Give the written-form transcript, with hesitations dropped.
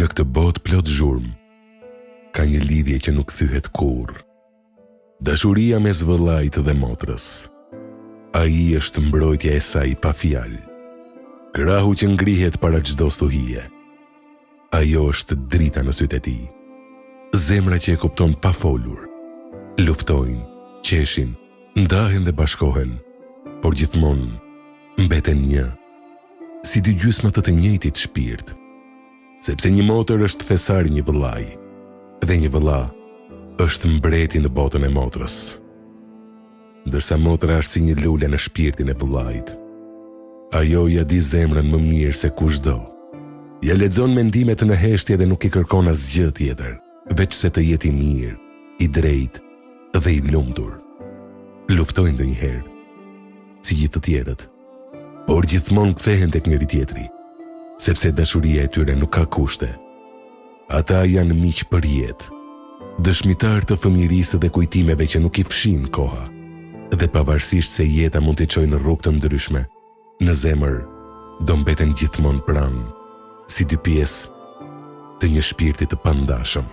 Në këtë botë plot zhurmë, ka një lidhje që nuk thyhet kurrë. Dashuria mes vëllait dhe motrës. Ai është mbrojtja e saj pa fjalë. Krahu që ngrihet para çdo stuhie. Ajo është drita në sytë e tij. Zemra që e kupton pa folur. Luftojnë, qeshin, ndahen dhe bashkohen, por gjithmonë mbeten një, si dy gjysma të njëjtit shpirt. Sepse një motër është thesari një vëllai, dhe një vëlla është mbreti në botën e motrës. Ndërsa motra është si një lule në shpirtin e vëllait. Ajo ja di zemrën më mirë se kushdo. Ja lexon mendimet në heshtje dhe nuk i kërkon asgjë tjetër, veç se të jetë i mirë, i drejtë dhe i lumtur. Luftojnë ndonjëherë, si gjithë të tjerët, por gjithmonë kthehen tek njëri tjetri, sepse dashuria e tyre nuk ka kushte. Ata janë miq për jetë, dëshmitar të fëmijërisë dhe kujtimeve që nuk i fshin koha, dhe pavarësisht se jeta mund t'i çojë në rrugë të ndryshme, në zemër do mbeten gjithmonë pranë, si dy pjesë të një shpirti të pandashëm.